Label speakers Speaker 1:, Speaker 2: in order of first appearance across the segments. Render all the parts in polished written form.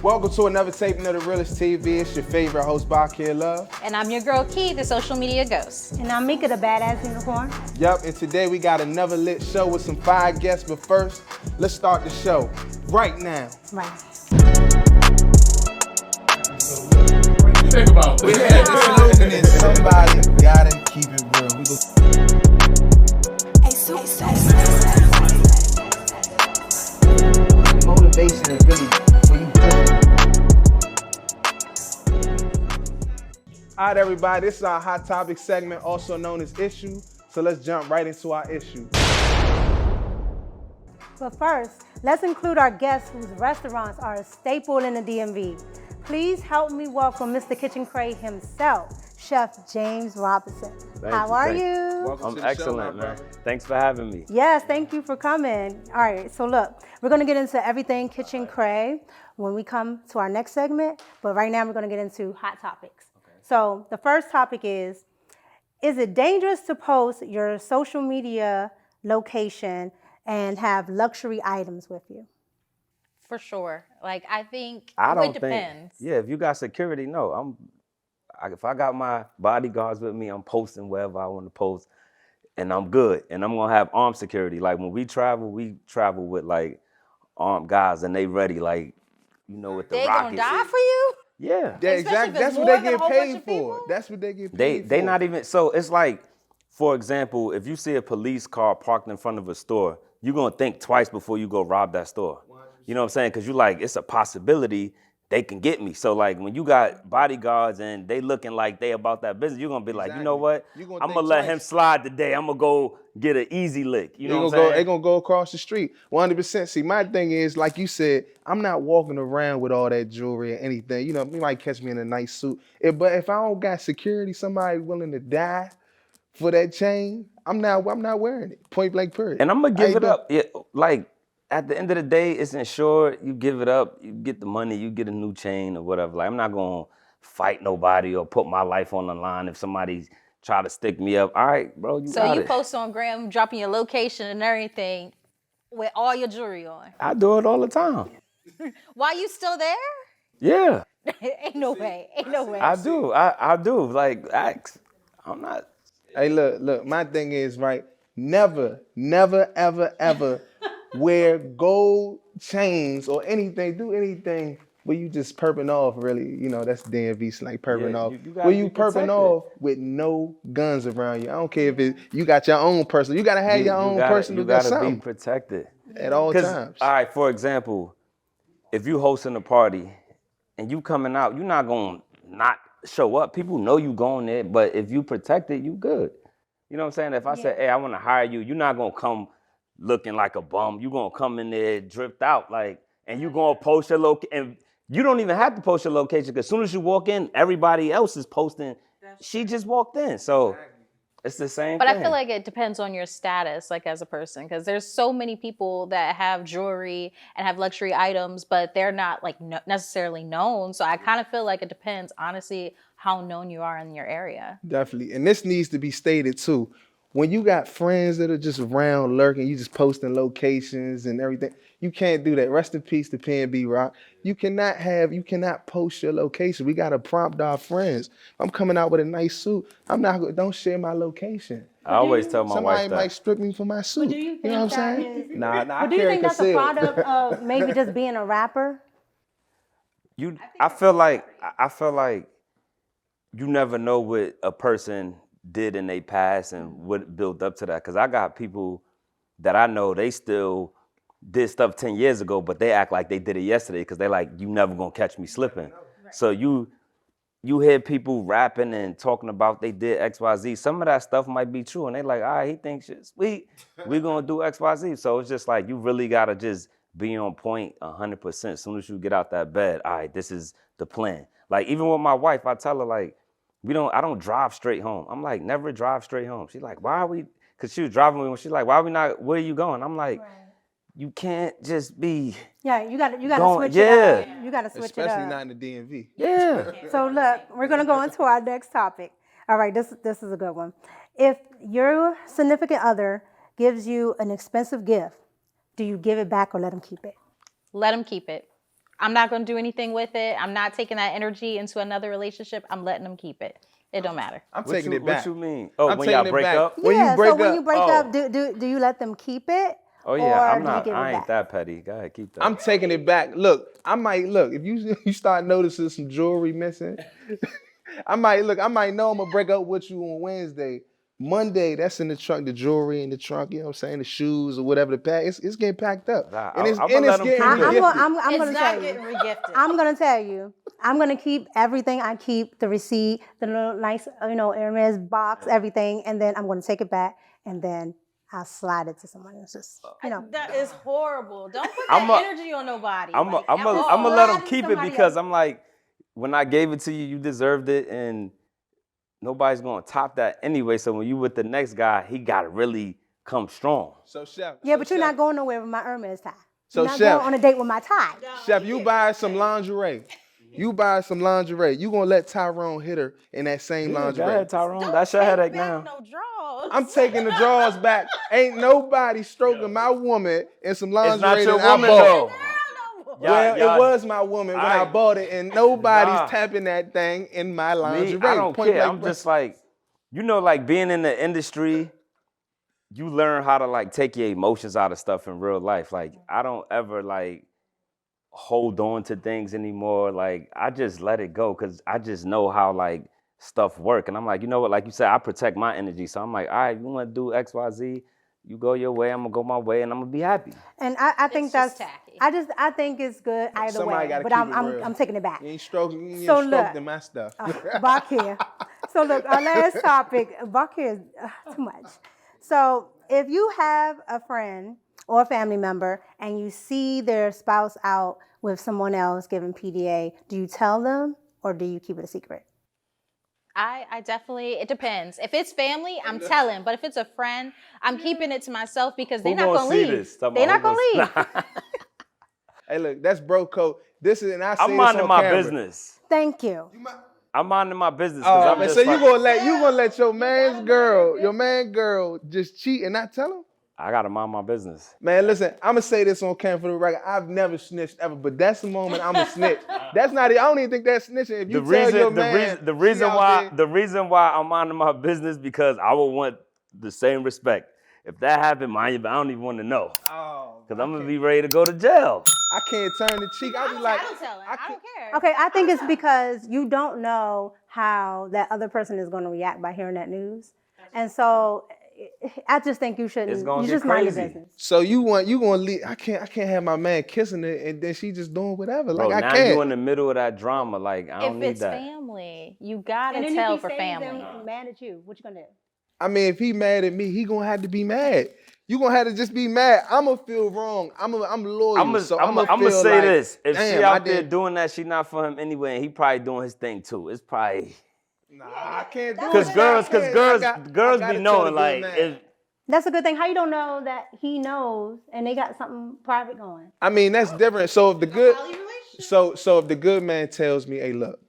Speaker 1: Welcome to another taping of The Realest TV. It's your favorite host, Bakir Love.
Speaker 2: And I'm your girl, Key, the social media ghost.
Speaker 3: And I'm Mika, the badass unicorn.
Speaker 1: Yep, and today we got another lit show with some fire guests, but first, let's start the show right now.
Speaker 3: Right.
Speaker 4: What you think about
Speaker 1: We had this slogan in somebody gotta keep it real. We go. Motivation is really when you push it. All right, everybody, this is our hot topic segment, also known as Issue. So let's jump right into our issue.
Speaker 3: But first, let's include our guests whose restaurants are a staple in the DMV. Please help me welcome Mr. KitchenCray himself, Chef James Robinson. How are you?
Speaker 1: Welcome
Speaker 5: I'm
Speaker 1: to the
Speaker 5: excellent,
Speaker 1: show,
Speaker 5: man.
Speaker 1: brother.
Speaker 5: Thanks for having me.
Speaker 3: Yes, thank you for coming. All right, so look, we're gonna get into everything KitchenCray when we come to our next segment, but right now we're gonna get into hot topics. Okay. So the first topic is it dangerous to post your social media location and have luxury items with you?
Speaker 2: For sure. Like, I think
Speaker 5: It
Speaker 2: it depends.
Speaker 5: Yeah, if you got security, no. If I got my bodyguards with me, I'm posting wherever I want to post, and I'm good. And I'm gonna have armed security. Like when we travel with like armed guys, and they ready. Like, you know, with the
Speaker 2: They
Speaker 5: rockets.
Speaker 2: gonna die for you?
Speaker 5: Yeah.
Speaker 1: Yeah,
Speaker 2: Especially
Speaker 1: exactly.
Speaker 2: if it's
Speaker 1: That's what
Speaker 2: more
Speaker 1: they
Speaker 2: than a
Speaker 1: get
Speaker 2: whole bunch
Speaker 1: paid
Speaker 2: of
Speaker 1: for.
Speaker 2: people?
Speaker 1: That's what they get paid for.
Speaker 5: They not even, so it's like, for example, if you see a police car parked in front of a store, you're gonna think twice before you go rob that store. You know what I'm saying? Because you like, it's a possibility they can get me. So like when you got bodyguards and they looking like they about that business, you're gonna be like, you know what?
Speaker 1: You gonna
Speaker 5: I'm
Speaker 1: think
Speaker 5: gonna let
Speaker 1: twice.
Speaker 5: him slide today. I'm gonna go get an easy lick. You know what I'm
Speaker 1: They
Speaker 5: saying?
Speaker 1: gonna go across the street. 100%. See, my thing is, like you said, I'm not walking around with all that jewelry or anything. You know, you might catch me in a nice suit. But if I don't got security, somebody willing to die for that chain, I'm not wearing it. Point blank period.
Speaker 5: And I'm gonna give
Speaker 1: I
Speaker 5: it
Speaker 1: ain't
Speaker 5: up. Yeah, like at the end of the day, it's insured. You give it up, you get the money, you get a new chain or whatever. Like I'm not gonna fight nobody or put my life on the line if somebody try to stick me up. All right, bro, you
Speaker 2: So
Speaker 5: got
Speaker 2: you
Speaker 5: it.
Speaker 2: post on Gram, dropping your location and everything with all your jewelry on.
Speaker 5: I do it all the time.
Speaker 2: Why you still there?
Speaker 5: Yeah,
Speaker 2: Ain't no way. Ain't no way.
Speaker 5: I do. I do. Like, I'm not.
Speaker 1: Hey, look, my thing is, right, never, ever, ever wear gold chains or anything, do anything where you just perping off, really. You know, that's DMV slang, perping
Speaker 5: Yeah,
Speaker 1: off.
Speaker 5: you gotta
Speaker 1: Where you
Speaker 5: be
Speaker 1: perping
Speaker 5: protected.
Speaker 1: off with no guns around you. I don't care if you got your own personal. You gotta have your own personal
Speaker 5: You gotta be
Speaker 1: something
Speaker 5: protected.
Speaker 1: at all times.
Speaker 5: All right, for example, if you hosting a party and you coming out, you're not gonna not show up. People know you going there, but if you protected, you good. You know what I'm saying? If I say, hey, I want to hire you, you're not gonna come looking like a bum. You're gonna come in there dripped out, like, and you gonna post your location. And you don't even have to post your location because as soon as you walk in, everybody else is posting. She just walked in, so it's the same
Speaker 2: But
Speaker 5: thing.
Speaker 2: I feel like it depends on your status, like as a person, because there's so many people that have jewelry and have luxury items, but they're not like necessarily known. So I kind of feel like it depends, honestly, how known you are in your area.
Speaker 1: Definitely. And this needs to be stated too. When you got friends that are just around lurking, you just posting locations and everything, you can't do that. Rest in peace to PNB Rock. You cannot post your location. We gotta prompt our friends. I'm coming out with a nice suit. Don't share my location.
Speaker 5: I always tell my
Speaker 1: Somebody
Speaker 5: wife
Speaker 1: might
Speaker 5: that.
Speaker 1: strip me for my suit.
Speaker 3: Do you think
Speaker 1: know what I'm
Speaker 3: that
Speaker 1: saying?
Speaker 3: is-
Speaker 1: Nah, I
Speaker 3: But do you
Speaker 1: carry
Speaker 3: think that's a
Speaker 1: concealed.
Speaker 3: product of maybe just being a rapper?
Speaker 5: I feel like you never know what a person did in their past and what built up to that. Cause I got people that I know they still did stuff 10 years ago, but they act like they did it yesterday because they like, you never gonna catch me slipping. So you hear people rapping and talking about they did XYZ. Some of that stuff might be true and they like, all right, he thinks shit sweet. We gonna do XYZ. So it's just like, you really gotta just be on point 100%. As soon as you get out that bed, all right, this is the plan. Like even with my wife, I tell her like, I don't drive straight home. I'm like, never drive straight home. She's like, why are we, cause she was driving me when she's like, why are we not, where are you going? I'm like, you can't just be.
Speaker 3: Yeah, you got to
Speaker 5: Going-
Speaker 3: switch
Speaker 5: yeah.
Speaker 3: it up. You got to switch
Speaker 1: Especially
Speaker 3: it up.
Speaker 1: not in the DMV.
Speaker 5: Yeah.
Speaker 3: So look, we're gonna go into our next topic. All right, this is a good one. If your significant other gives you an expensive gift, do you give it back or let them keep it?
Speaker 2: Let them keep it. I'm not going to do anything with it. I'm not taking that energy into another relationship. I'm letting them keep it. It don't matter.
Speaker 1: I'm taking it back.
Speaker 5: What you mean? Oh,
Speaker 1: I'm
Speaker 5: when
Speaker 1: taking
Speaker 5: y'all
Speaker 1: it
Speaker 5: break
Speaker 1: back.
Speaker 5: up?
Speaker 1: When you break
Speaker 3: when
Speaker 1: up,
Speaker 3: you break up, do you let them keep it?
Speaker 5: Oh yeah,
Speaker 3: or do you give it
Speaker 5: I ain't
Speaker 3: back?
Speaker 5: that petty. Go ahead, keep that.
Speaker 1: I'm taking it back. Look, if you start noticing some jewelry missing, I might know I'm gonna break up with you on Wednesday. Monday, that's in the trunk, the jewelry in the trunk, you know what I'm saying, the shoes or whatever the pack, it's getting packed up.
Speaker 5: Nah,
Speaker 1: And it's
Speaker 5: I'm gonna let 'em
Speaker 1: getting
Speaker 5: keep it.
Speaker 1: regifted.
Speaker 3: I'm
Speaker 2: It's
Speaker 3: gonna
Speaker 2: not
Speaker 3: tell you.
Speaker 2: getting regifted.
Speaker 3: I'm gonna tell you. I'm gonna keep everything. I keep the receipt, the little nice, Hermes box, everything, and then I'm gonna take it back, and then I'll slide it to someone. It's just,
Speaker 2: That is horrible. Don't put
Speaker 5: I'm
Speaker 2: that
Speaker 5: a-
Speaker 2: energy on nobody.
Speaker 5: I'm
Speaker 2: like,
Speaker 5: gonna
Speaker 2: at all.
Speaker 5: let them
Speaker 3: Slide
Speaker 5: keep it
Speaker 3: somebody
Speaker 5: because
Speaker 3: else.
Speaker 5: I'm like, when I gave it to you, you deserved it, and nobody's gonna top that anyway. So when you with the next guy, he gotta really come strong.
Speaker 1: So Chef.
Speaker 3: yeah, but you're not going nowhere with my Hermes tie.
Speaker 1: So,
Speaker 3: You're not
Speaker 1: Chef.
Speaker 3: going on a date with my tie.
Speaker 1: Chef, you buy some lingerie. You buy some lingerie. You gonna let Tyrone hit her in that same
Speaker 5: Go
Speaker 1: lingerie.
Speaker 5: ahead, Tyrone.
Speaker 2: Don't
Speaker 5: That's your
Speaker 2: take
Speaker 5: headache
Speaker 2: back
Speaker 5: now.
Speaker 2: No drawers.
Speaker 1: I'm taking the drawers back. Ain't nobody stroking my woman in some lingerie
Speaker 5: It's not your
Speaker 1: that I
Speaker 5: woman
Speaker 1: bought.
Speaker 5: though.
Speaker 1: Well,
Speaker 5: Y'all-
Speaker 1: it was my woman when I
Speaker 5: Aight.
Speaker 1: bought it, and nobody's
Speaker 5: Nah.
Speaker 1: tapping that thing in my
Speaker 5: Me,
Speaker 1: lingerie.
Speaker 5: I don't
Speaker 1: Point
Speaker 5: care.
Speaker 1: blank
Speaker 5: I'm
Speaker 1: blank.
Speaker 5: just like, like being in the industry, you learn how to like take your emotions out of stuff in real life. Like I don't ever like hold on to things anymore. Like I just let it go because I just know how like stuff work. And I'm like, you know what? Like you said, I protect my energy. So I'm like, all right, you want to do X, Y, Z? You go your way. I'm gonna go my way, and I'm gonna be happy.
Speaker 3: And I think
Speaker 2: It's just
Speaker 3: that's
Speaker 2: tacky.
Speaker 3: I think it's good either
Speaker 1: Somebody
Speaker 3: way.
Speaker 1: gotta
Speaker 3: But
Speaker 1: keep
Speaker 3: I'm
Speaker 1: it real.
Speaker 3: I'm taking it back.
Speaker 1: You ain't stroking, you
Speaker 3: So
Speaker 1: ain't
Speaker 3: look.
Speaker 1: stroking my stuff.
Speaker 3: Back here. So look, our last topic, back here is too much. So if you have a friend or a family member and you see their spouse out with someone else giving PDA, do you tell them or do you keep it a secret?
Speaker 2: I definitely, it depends. If it's family, I'm telling. But if it's a friend, I'm keeping it to myself because they're
Speaker 5: Who
Speaker 2: not
Speaker 5: gonna
Speaker 2: gonna
Speaker 5: see
Speaker 2: leave.
Speaker 5: this? Talking
Speaker 2: They're
Speaker 5: about
Speaker 2: not
Speaker 5: who
Speaker 2: gonna leave.
Speaker 1: Hey, look, that's bro code. This is, and I say
Speaker 5: I'm
Speaker 1: this
Speaker 5: minding
Speaker 1: on
Speaker 5: my
Speaker 1: camera.
Speaker 5: business.
Speaker 3: Thank you.
Speaker 5: I'm minding my business because I'm
Speaker 1: Man,
Speaker 5: just
Speaker 1: so
Speaker 5: like,
Speaker 1: you gonna let your man girl just cheat and not tell him?
Speaker 5: I gotta mind my business.
Speaker 1: Man, listen, I'm gonna say this on camera for the record. I've never snitched ever, but that's the moment I'm a snitch. That's not it. I don't even think that's snitching. If you tell your man,
Speaker 5: the
Speaker 1: she
Speaker 5: reason why I'm minding my business because I would want the same respect. If that happened, mind you, but I don't even want to know
Speaker 1: oh,
Speaker 5: because I'm gonna be ready to go to jail.
Speaker 1: I can't turn the cheek. I'll be
Speaker 2: I
Speaker 1: like,
Speaker 2: don't tell him. I don't care.
Speaker 3: Okay, I think it's because you don't know how that other person is going to react by hearing that news. And so I just think you shouldn't.
Speaker 5: It's gonna
Speaker 3: You
Speaker 5: get
Speaker 3: just mind your
Speaker 5: crazy.
Speaker 3: business.
Speaker 1: so you gonna leave? I can't have my man kissing it and then she just doing whatever.
Speaker 5: Bro,
Speaker 1: Like I
Speaker 5: now
Speaker 1: can't.
Speaker 5: you in the middle of that drama. Like I don't
Speaker 2: If
Speaker 5: need
Speaker 2: it's
Speaker 5: that.
Speaker 2: family, you gotta
Speaker 3: And then
Speaker 2: tell
Speaker 3: if he
Speaker 2: for
Speaker 3: stays
Speaker 2: family.
Speaker 3: there mad at you, what you gonna do?
Speaker 1: I mean, if he mad at me, he gonna have to be mad. You gonna have to just be mad. I'ma feel wrong. I'm loyal.
Speaker 5: I'm
Speaker 1: so
Speaker 5: gonna
Speaker 1: feel
Speaker 5: say
Speaker 1: like,
Speaker 5: this: if
Speaker 1: damn,
Speaker 5: she
Speaker 1: I
Speaker 5: out there
Speaker 1: didn't-
Speaker 5: doing that, she not for him anyway, and he probably doing his thing too. It's probably
Speaker 1: Nah, I can't do it.
Speaker 5: because girls
Speaker 1: I
Speaker 5: be
Speaker 1: gotta tell
Speaker 5: knowing
Speaker 1: the
Speaker 5: like
Speaker 1: good man.
Speaker 5: if
Speaker 3: That's a good thing. How you don't know that he knows and they got something private going?
Speaker 1: I mean, that's different. So if the good, so if the good man tells me, hey, look,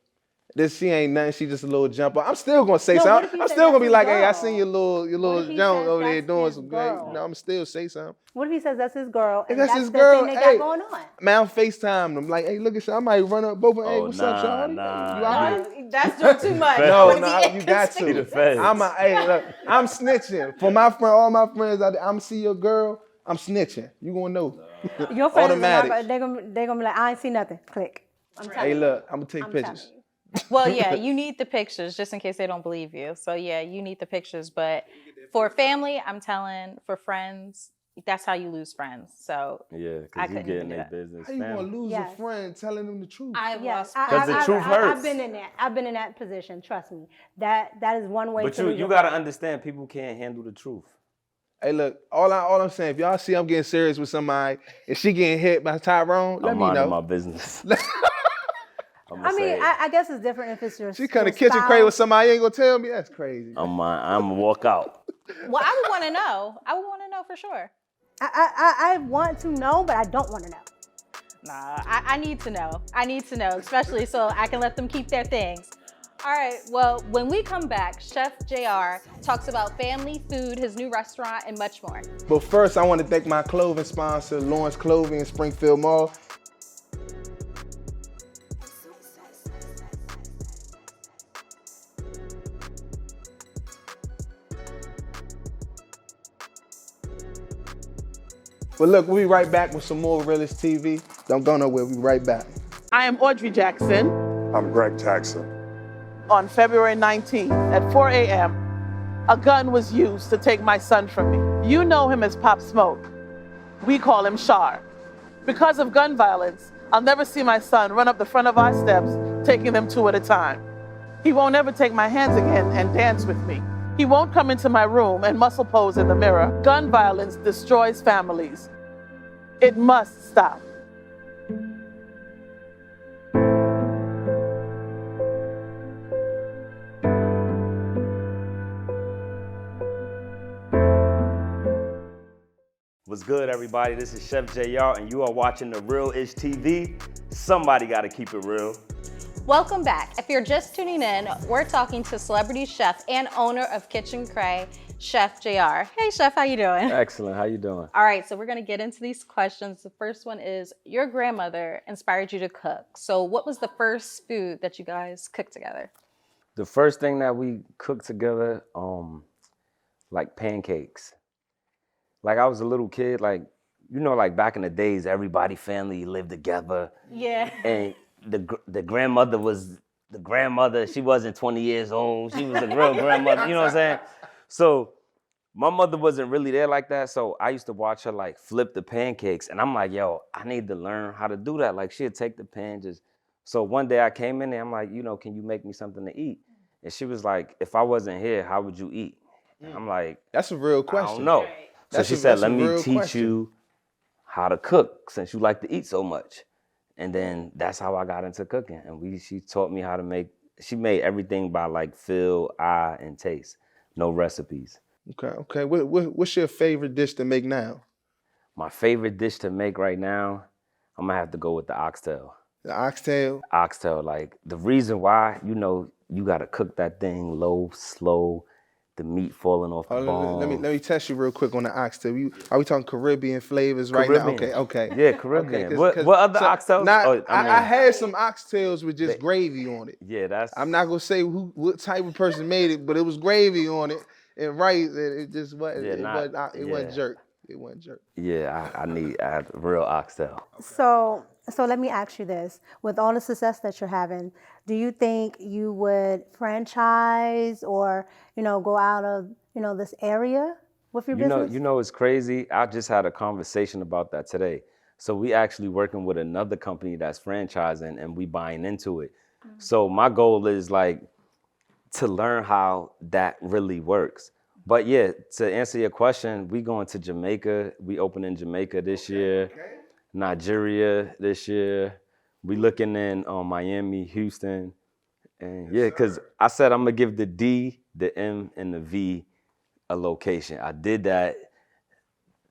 Speaker 1: this she ain't nothing. She just a little jumper. I'm still gonna say
Speaker 3: No, what if
Speaker 1: something.
Speaker 3: he
Speaker 1: I'm
Speaker 3: says
Speaker 1: still gonna
Speaker 3: that's
Speaker 1: be
Speaker 3: his
Speaker 1: like, hey, I
Speaker 3: girl?
Speaker 1: seen your
Speaker 3: What
Speaker 1: little
Speaker 3: if he
Speaker 1: Jones
Speaker 3: says
Speaker 1: over there
Speaker 3: that's
Speaker 1: doing
Speaker 3: his
Speaker 1: some good.
Speaker 3: girl?
Speaker 1: No, I'm still say something.
Speaker 3: What if he says that's his girl
Speaker 1: If
Speaker 3: and
Speaker 1: that's
Speaker 3: that's
Speaker 1: his
Speaker 3: the
Speaker 1: girl,
Speaker 3: thing they
Speaker 1: hey,
Speaker 3: got going on?
Speaker 1: man, I'm FaceTime them. Like, hey, look at you. I might run up both of them. Hey,
Speaker 5: Oh,
Speaker 1: what's up,
Speaker 5: nah,
Speaker 1: Shawty?
Speaker 5: nah,
Speaker 1: You out
Speaker 5: nah.
Speaker 1: here?
Speaker 2: That's doing too much.
Speaker 1: No,
Speaker 2: Would
Speaker 1: no,
Speaker 2: be
Speaker 1: you got
Speaker 5: See the
Speaker 1: to.
Speaker 5: feds.
Speaker 1: Hey, look, I'm snitching. For my friend, all my friends out there, I'm see your girl, I'm snitching. You gonna know.
Speaker 3: Your friends are not
Speaker 1: Automatic.
Speaker 3: they're gonna be like, I ain't see nothing. Click. I'm telling
Speaker 1: Hey,
Speaker 3: you.
Speaker 1: look, I'm gonna take
Speaker 3: I'm
Speaker 1: pictures.
Speaker 3: telling you.
Speaker 2: Well, yeah, you need the pictures just in case they don't believe you. So yeah, you need the pictures. But for family, I'm telling. For friends, that's how you lose friends. So
Speaker 5: yeah,
Speaker 2: I
Speaker 5: because you
Speaker 2: couldn't
Speaker 5: get
Speaker 2: even
Speaker 5: in
Speaker 2: do
Speaker 5: their
Speaker 2: that.
Speaker 5: business.
Speaker 1: How you gonna
Speaker 5: Family.
Speaker 1: lose
Speaker 3: Yes.
Speaker 1: a friend telling them the truth?
Speaker 2: I've
Speaker 3: Yes,
Speaker 2: lost.
Speaker 5: 'Cause the truth hurts.
Speaker 3: I've been in that. I've been in that position. Trust me. That is one way
Speaker 5: But
Speaker 3: to
Speaker 5: you
Speaker 3: lose your
Speaker 5: gotta
Speaker 3: friend.
Speaker 5: understand, people can't handle the truth.
Speaker 1: Hey, look, all I'm saying, if y'all see I'm getting serious with somebody and she getting hit by Tyrone, let
Speaker 5: I'm
Speaker 1: me
Speaker 5: minding
Speaker 1: know.
Speaker 5: my business.
Speaker 3: I mean, I guess it's different if it's your.
Speaker 1: She come to
Speaker 3: your
Speaker 1: KitchenCray with
Speaker 3: spouse.
Speaker 1: somebody, you ain't gonna tell me? That's crazy.
Speaker 5: I'm gonna walk out.
Speaker 2: Well, I would want to know. I would want to know for sure.
Speaker 3: I want to know, but I don't want to know.
Speaker 2: Nah, I need to know. I need to know, especially so I can let them keep their things. All right, well, when we come back, Chef JR talks about family, food, his new restaurant, and much more.
Speaker 1: But first, I want to thank my clothing sponsor, Lawrence Clothing in Springfield Mall. Well, look, we'll be right back with some more Realist TV. Don't go nowhere. We'll be right back.
Speaker 6: I am Audrey Jackson.
Speaker 7: I'm Greg Jackson.
Speaker 6: On February 19th at 4 a.m., a gun was used to take my son from me. You know him as Pop Smoke. We call him Shar. Because of gun violence, I'll never see my son run up the front of our steps, taking them 2 at a time. He won't ever take my hands again and dance with me. He won't come into my room and muscle pose in the mirror. Gun violence destroys families. It must stop.
Speaker 5: What's good, everybody? This is Chef JR, and you are watching The Real Ish TV. Somebody got to keep it real.
Speaker 2: Welcome back. If you're just tuning in, we're talking to celebrity chef and owner of KitchenCray, Chef JR. Hey, Chef, how you doing?
Speaker 5: Excellent. How you doing?
Speaker 2: All right, so we're gonna get into these questions. The first one is, your grandmother inspired you to cook. So what was the first food that you guys cooked together?
Speaker 5: The first thing that we cooked together, like pancakes. Like I was a little kid, like, you know, like back in the days, everybody family lived together.
Speaker 2: Yeah.
Speaker 5: And the grandmother was the grandmother. She wasn't 20 years old. She was a real grandmother. You know what I'm saying? So my mother wasn't really there like that. So I used to watch her like flip the pancakes. And I'm like, yo, I need to learn how to do that. Like she'd take the pan just. So one day I came in there, I'm like, you know, can you make me something to eat? And she was like, if I wasn't here, how would you eat? And I'm like,
Speaker 1: That's a real question.
Speaker 5: I don't know. So she said, let me teach you how to cook since you like to eat so much. And then that's how I got into cooking. And she taught me how to she made everything by like feel, eye, and taste. No recipes.
Speaker 1: Okay. What's your favorite dish to make now?
Speaker 5: My favorite dish to make right now, I'm gonna have to go with the oxtail.
Speaker 1: The oxtail?
Speaker 5: Oxtail, like the reason why, you know, you gotta cook that thing low, slow, the meat falling off the bone.
Speaker 1: Let me test you real quick on the oxtail. Are we talking Caribbean flavors right now? Okay.
Speaker 5: Yeah, Caribbean.
Speaker 1: Okay,
Speaker 5: what other oxtails?
Speaker 1: I had some oxtails with just gravy on it.
Speaker 5: Yeah,
Speaker 1: I'm not gonna say what type of person made it, but it was gravy on it and rice. And it just wasn't. It wasn't jerk. It wasn't jerk.
Speaker 5: Yeah, I had real oxtail.
Speaker 3: So let me ask you this. With all the success that you're having, do you think you would franchise or, you know, go out of, you know, this area with your business?
Speaker 5: You know, it's crazy. I just had a conversation about that today. So we actually working with another company that's franchising and we buying into it. Mm-hmm. So my goal is like to learn how that really works. But yeah, to answer your question, we going to Jamaica. We open in Jamaica this year. Nigeria this year. We looking in Miami, Houston. And yeah, because I said I'm going to give the D, the M, and the V a location. I did that.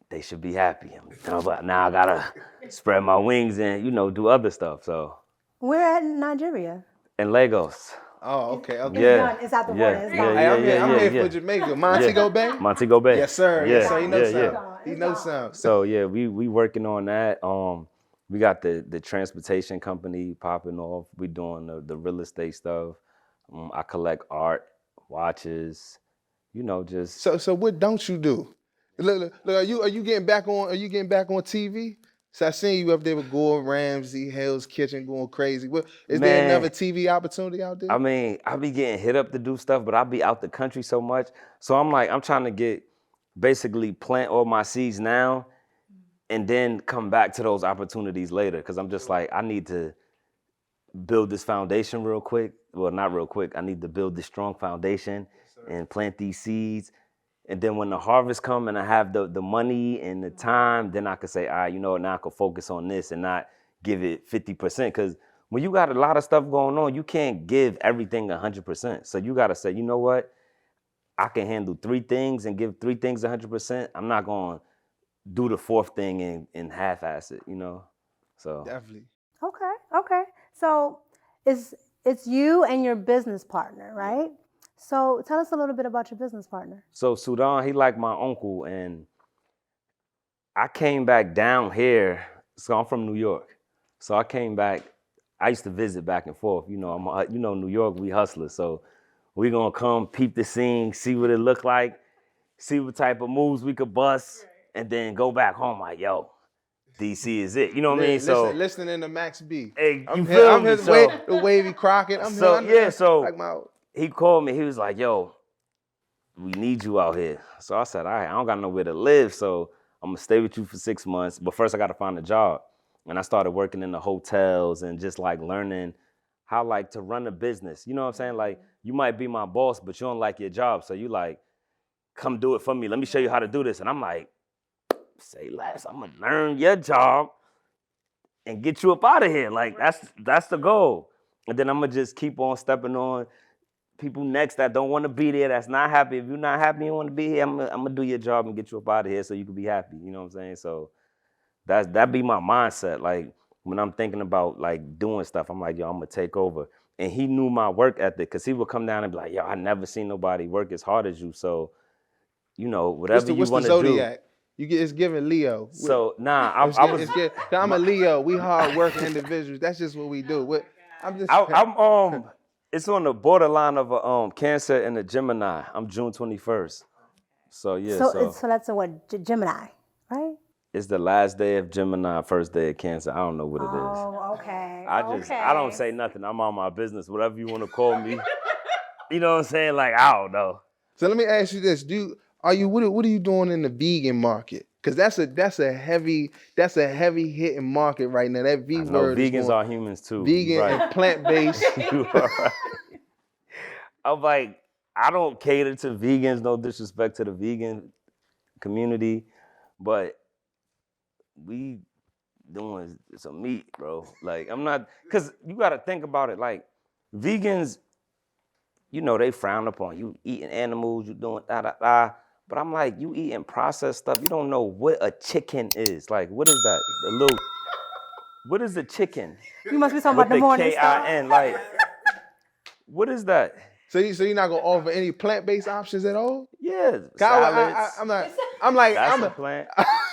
Speaker 5: They should be happy. But now I got to spread my wings and, you know, do other stuff. So
Speaker 3: Where at Nigeria?
Speaker 5: in Lagos.
Speaker 1: Oh, okay.
Speaker 5: Yeah.
Speaker 3: It's out the water.
Speaker 1: I'm here for Jamaica. Montego Bay?
Speaker 5: Montego Bay.
Speaker 1: Yes, sir.
Speaker 5: Yeah.
Speaker 1: Yes, sir. He knows something.
Speaker 5: Yeah.
Speaker 1: He knows something.
Speaker 5: So yeah, we working on that. We got the transportation company popping off. We doing the real estate stuff. I collect art, watches, you know, just.
Speaker 1: So what don't you do? Look, are you getting back on? Are you getting back on TV? So I seen you up there with Gordon Ramsay, Hell's Kitchen, going crazy. Is there another TV opportunity out there?
Speaker 5: I mean, I be getting hit up to do stuff, but I be out the country so much. So I'm trying to basically plant all my seeds now and then come back to those opportunities later. Because I'm just like, I need to build this foundation real quick. Well, not real quick. I need to build this strong foundation and plant these seeds. And then when the harvest come and I have the money and the time, then I could say, all right, you know what, now I could focus on this and not give it 50%. Because when you got a lot of stuff going on, you can't give everything 100%. So you got to say, you know what, I can handle 3 things and give 3 things 100%. I'm not going to do the 4th thing and half-ass it, you know? So
Speaker 1: Definitely.
Speaker 3: Okay. So it's you and your business partner, right? So tell us a little bit about your business partner.
Speaker 5: So Sudan, he like my uncle, and I came back down here. So I'm from New York. So I came back. I used to visit back and forth. You know, New York, we hustlers. So we gonna come peep the scene, see what it look like, see what type of moves we could bust, and then go back home like, yo, DC is it. You know what I mean? So
Speaker 1: listening to Max B.
Speaker 5: hey, you
Speaker 1: I'm
Speaker 5: feel me?
Speaker 1: his
Speaker 5: So,
Speaker 1: the Wavy Crockett.
Speaker 5: so yeah, so
Speaker 1: like my,
Speaker 5: he called me. He was like, yo, we need you out here. So I said, all right, I don't got nowhere to live, so I'm gonna stay with you for 6 months. But first I gotta find a job. And I started working in the hotels and just like learning how like to run a business. You know what I'm saying? Like you might be my boss, but you don't like your job. So you like, come do it for me. Let me show you how to do this. And I'm like, say less. I'm gonna learn your job and get you up out of here. Like that's the goal. And then I'm gonna just keep on stepping on people next that don't want to be there, that's not happy. If you're not happy, you want to be here, I'm gonna do your job and get you up out of here so you can be happy. You know what I'm saying? So that be my mindset. Like when I'm thinking about like doing stuff, I'm like, yo, I'm gonna take over. And he knew my work ethic because he would come down and be like, yo, I never seen nobody work as hard as you. So, you know, whatever you want to do.
Speaker 1: Zodiac? It's giving Leo.
Speaker 5: So nah,
Speaker 1: I'm a Leo. We hard working individuals. That's just what we do. I'm
Speaker 5: it's on the borderline of a Cancer and a Gemini. I'm June 21st. So yeah.
Speaker 3: So that's a what, Gemini, right?
Speaker 5: It's the last day of Gemini, first day of Cancer. I don't know what it is.
Speaker 3: Oh, okay.
Speaker 5: I don't say nothing. I'm on my business, whatever you want to call me. You know what I'm saying? Like, I don't know.
Speaker 1: So let me ask you this: what are you doing in the vegan market? Because that's a heavy hitting market right now. That V word.
Speaker 5: Vegans are humans too.
Speaker 1: Vegan and plant based.
Speaker 5: You are right. I'm like, I don't cater to vegans. No disrespect to the vegan community, but we doing some meat, bro. Like I'm not, because you got to think about it. Like vegans, you know, they frown upon you eating animals, you doing da. But I'm like, you eating processed stuff. You don't know what a chicken is. Like, what is that? What is a chicken?
Speaker 3: You must be talking about the morning stuff.
Speaker 5: K-I-N, like, what is that?
Speaker 1: So you're not gonna offer any plant-based options at all?
Speaker 5: Yeah, salads.
Speaker 1: I'm like,
Speaker 5: That's a plant.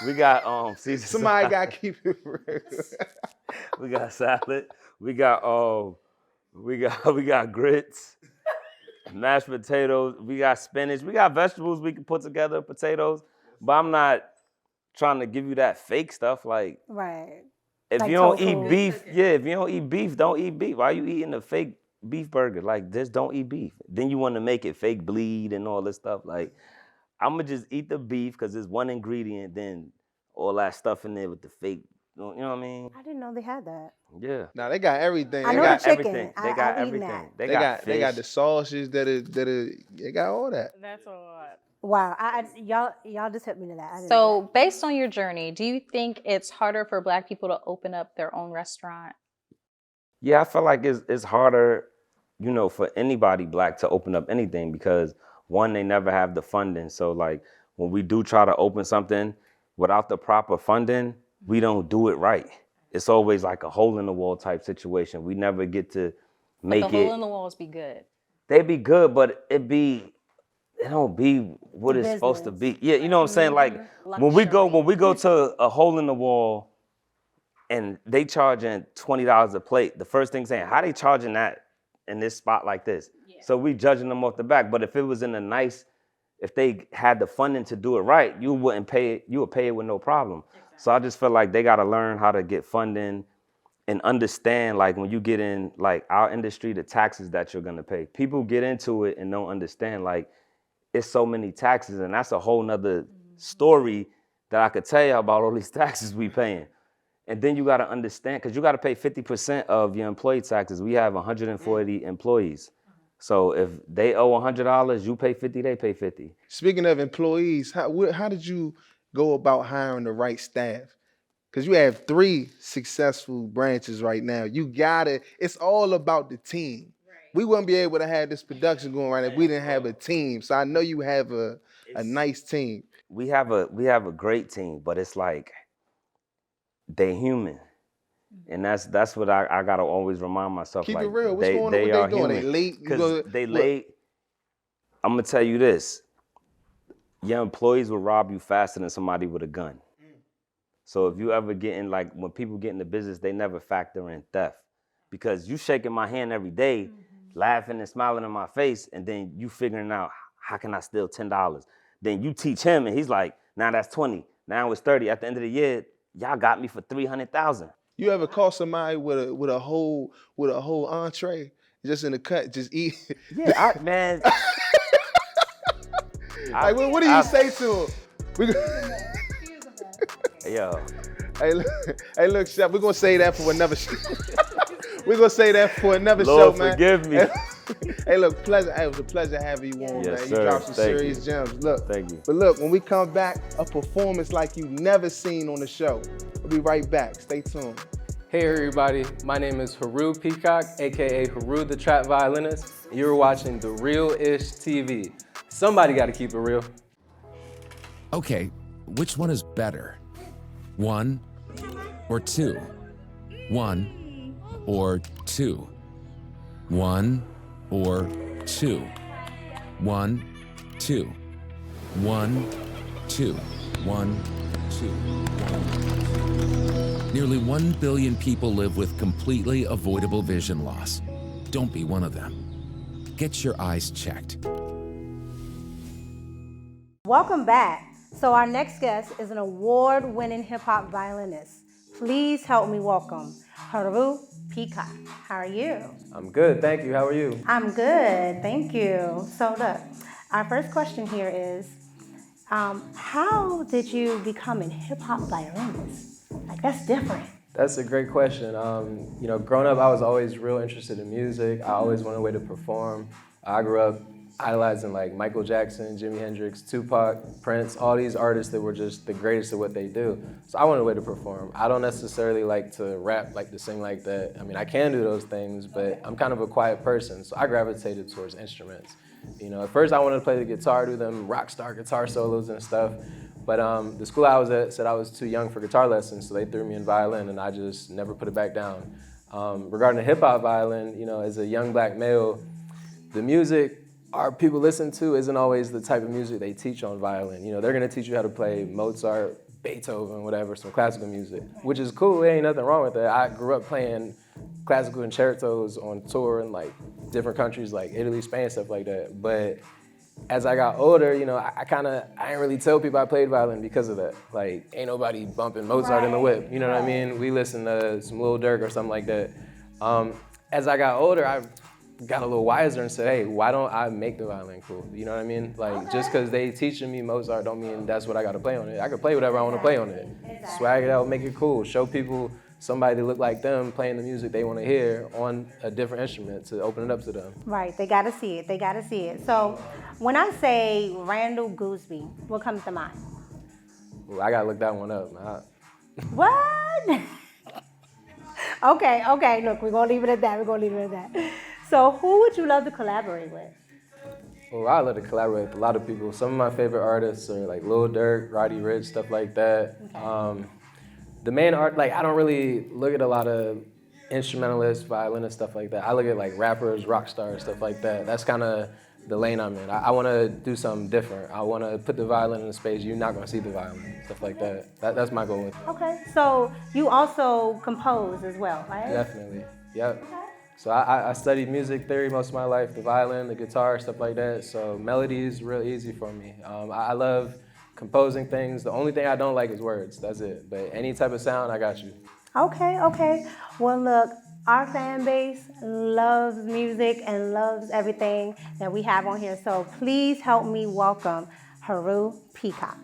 Speaker 5: We got Caesar
Speaker 1: somebody
Speaker 5: salad.
Speaker 1: got to keep it real.
Speaker 5: We got salad. We got grits, mashed potatoes. We got spinach. We got vegetables we can put together, potatoes. But I'm not trying to give you that fake stuff. Like,
Speaker 3: right.
Speaker 5: If
Speaker 3: like
Speaker 5: you don't
Speaker 3: tofu.
Speaker 5: eat beef, if you don't eat beef, don't eat beef. Why are you eating a fake beef burger? Like, just don't eat beef. Then you want to make it fake bleed and all this stuff. Like, I'm going to just eat the beef because it's one ingredient, then all that stuff in there with the fake, you know what I mean?
Speaker 3: I didn't know they had that.
Speaker 5: Yeah.
Speaker 1: Now they got everything.
Speaker 3: I
Speaker 1: They
Speaker 3: know
Speaker 1: got
Speaker 3: the chicken.
Speaker 5: everything. They
Speaker 3: I've
Speaker 5: got
Speaker 3: eaten
Speaker 5: everything.
Speaker 3: that.
Speaker 5: They got
Speaker 1: they got
Speaker 5: fish.
Speaker 1: the sausages they got all that.
Speaker 2: That's a lot.
Speaker 3: Wow. Y'all just hit me to that. I didn't know
Speaker 2: So, based on your journey, do you think it's harder for Black people to open up their own restaurant?
Speaker 5: Yeah, I feel like it's harder, you know, for anybody Black to open up anything because one, they never have the funding. So like when we do try to open something without the proper funding, we don't do it right. It's always like a hole in the wall type situation. We never get to make
Speaker 2: But the
Speaker 5: it.
Speaker 2: hole in the walls be good.
Speaker 5: They be good, but it don't be what
Speaker 3: The
Speaker 5: it's supposed to
Speaker 3: business.
Speaker 5: be. Yeah, you know what I'm saying? Like when we go to a hole in the wall and they charging $20 a plate, the first thing saying, how they charging that in this spot like this? Yeah. So we judging them off the back. But if it was in a nice, if they had the funding to do it right, you would pay it with no problem. Exactly. So I just feel like they gotta learn how to get funding and understand, like when you get in like our industry, the taxes that you're gonna pay. People get into it and don't understand, like it's so many taxes, and that's a whole nother story that I could tell you about all these taxes we paying. And then you gotta understand, because you gotta pay 50% of your employee taxes. We have 140 employees. So if they owe $100, you pay 50, they pay 50.
Speaker 1: Speaking of employees, how did you go about hiring the right staff? Because you have 3 successful branches right now. It's all about the team. Right. We wouldn't be able to have this production going right if we didn't have a team. So I know you have a nice team.
Speaker 5: We have a great team, but it's like they human. And that's what I gotta always remind myself.
Speaker 1: Keep
Speaker 5: like,
Speaker 1: it real. What's going on? What they doing?
Speaker 5: Human.
Speaker 1: They late?
Speaker 5: Because they late. I'm gonna tell you this. Your employees will rob you faster than somebody with a gun. So if you ever get in, like when people get into business, they never factor in theft. Because you shaking my hand every day, laughing and smiling in my face, and then you figuring out, how can I steal $10? Then you teach him and he's like, nah, that's 20. Now it's 30. At the end of the year, y'all got me for 300,000.
Speaker 1: You ever call somebody with a whole entree just in the cut, just eat?
Speaker 5: Yeah, man.
Speaker 1: Like, what do you say to him?
Speaker 5: Yo.
Speaker 1: Hey, look, Chef, we're gonna say that for another show. We're gonna say that for another
Speaker 5: Lord
Speaker 1: show, man.
Speaker 5: forgive me.
Speaker 1: Hey, look, pleasure. Hey, it was a pleasure having you on,
Speaker 5: Yes,
Speaker 1: man.
Speaker 5: sir.
Speaker 1: You dropped some
Speaker 5: Thank
Speaker 1: serious gems. Look,
Speaker 5: Thank you.
Speaker 1: But look, when we come back, a performance like you've never seen on the show. We'll be right back. Stay tuned.
Speaker 7: Hey everybody, my name is Heru Peacock, aka Heru the Violinist, and you're watching The Real-ish TV. Somebody gotta keep it real.
Speaker 8: Okay, which one is better? 1 or 2? 1 or 2? 1 or 2? 1, 2. 1, 2. 1, 2. 1. Nearly 1 billion people live with completely avoidable vision loss. Don't be one of them. Get your eyes checked.
Speaker 3: Welcome back. So our next guest is an award-winning hip-hop violinist. Please help me welcome Heru Peacock. How are you?
Speaker 7: I'm good, thank you. How are you?
Speaker 3: I'm good, thank you. So look, our first question here is, how did you become a hip-hop violinist? Like, that's different.
Speaker 7: That's a great question. You know, growing up, I was always real interested in music. I always wanted a way to perform. I grew up idolizing like Michael Jackson, Jimi Hendrix, Tupac, Prince, all these artists that were just the greatest at what they do. So I wanted a way to perform. I don't necessarily like to rap, like to sing like that. I mean, I can do those things, but I'm kind of a quiet person, so I gravitated towards instruments. You know, at first I wanted to play the guitar, do them rock star guitar solos and stuff, but the school I was at said I was too young for guitar lessons, so they threw me in violin, and I just never put it back down. Regarding the hip-hop violin, you know, as a young black male, the music our people listen to isn't always the type of music they teach on violin. You know, they're gonna teach you how to play Mozart, Beethoven, whatever, some classical music, which is cool, there ain't nothing wrong with that. I grew up playing classical concertos on tour in like different countries like Italy, Spain, stuff like that. But as I got older, you know, I didn't really tell people I played violin because of that. Like, ain't nobody bumping Mozart in the whip, you know what I mean? We listen to some Lil Durk or something like that. As I got older, I got a little wiser and said, hey, why don't I make the violin cool? You know what I mean? Like, just because they teaching me Mozart don't mean that's what I got to play on it. I can play whatever I want to play on it. Swag it out, make it cool. Show people somebody that look like them playing the music they want to hear on a different instrument to open it up to them.
Speaker 3: Right, they got to see it. They got to see it. So when I say Randall Gooseby, what comes to mind?
Speaker 7: Ooh, I got to look that one up, man.
Speaker 3: What? Okay, look, we're going to leave it at that. So who would you love to collaborate with?
Speaker 7: Well, I love to collaborate with a lot of people. Some of my favorite artists are like Lil Durk, Roddy Ricch, stuff like that. Okay. The main art, like I don't really look at a lot of instrumentalists, violinists, stuff like that. I look at like rappers, rock stars, stuff like that. That's kind of the lane I'm in. I want to do something different. I want to put the violin in a space you're not going to see the violin, stuff like that. That's my goal with it.
Speaker 3: Okay, so you also compose as well, right?
Speaker 7: Definitely, yep. Okay. So I studied music theory most of my life, the violin, the guitar, stuff like that. So melody is real easy for me. I love composing things. The only thing I don't like is words, that's it. But any type of sound, I got you.
Speaker 3: Okay. Well, look, our fan base loves music and loves everything that we have on here. So please help me welcome Heru Peacock.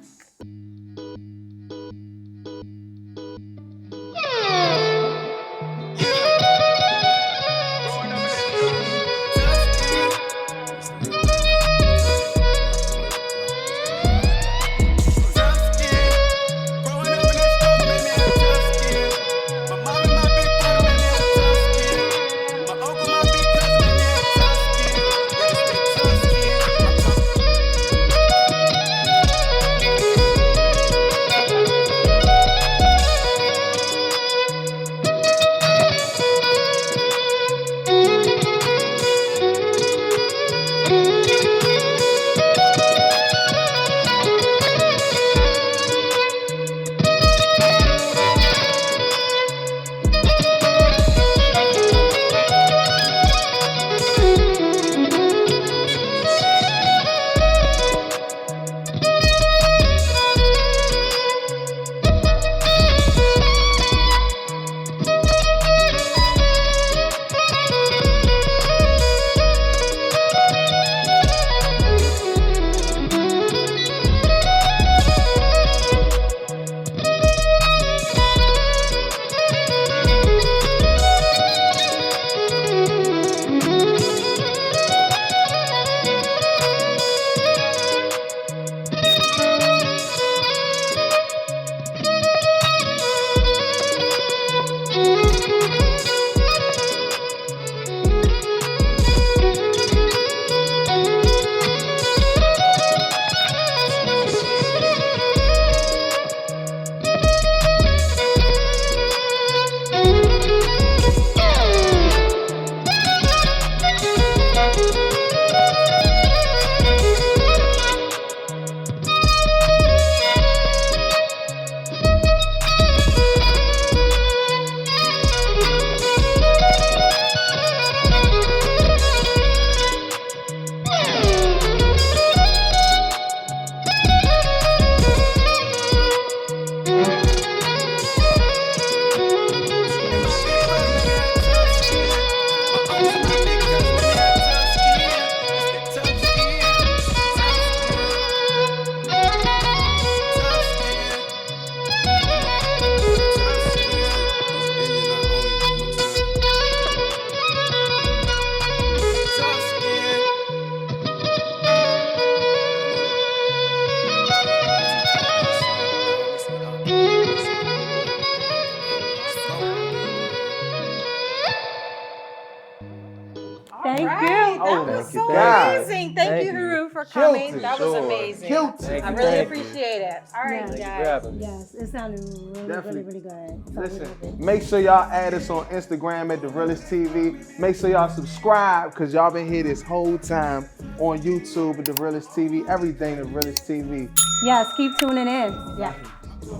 Speaker 3: Thank you.
Speaker 2: That
Speaker 1: Oh,
Speaker 2: was
Speaker 1: thank you,
Speaker 2: so
Speaker 1: thank you.
Speaker 2: amazing. Thank
Speaker 7: Thank
Speaker 2: you,
Speaker 7: you.
Speaker 2: Haru, for
Speaker 1: Killed
Speaker 2: coming.
Speaker 1: it.
Speaker 2: That was
Speaker 7: Sure.
Speaker 2: amazing.
Speaker 1: Killed it.
Speaker 7: Thank
Speaker 2: I
Speaker 7: you,
Speaker 2: really
Speaker 7: thank you.
Speaker 2: appreciate it. All right,
Speaker 3: Yeah.
Speaker 7: Thank you
Speaker 2: guys.
Speaker 7: for having me.
Speaker 3: Yes, it sounded really,
Speaker 1: Definitely.
Speaker 3: really good. So we
Speaker 1: Listen,
Speaker 3: love it.
Speaker 1: make sure y'all add us on Instagram at The Realest TV. Make sure y'all subscribe because y'all been here this whole time on YouTube at The Realest TV. Everything The Realest TV.
Speaker 3: Yes, keep tuning in. Yeah.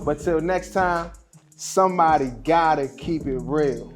Speaker 1: But till next time, somebody gotta keep it real.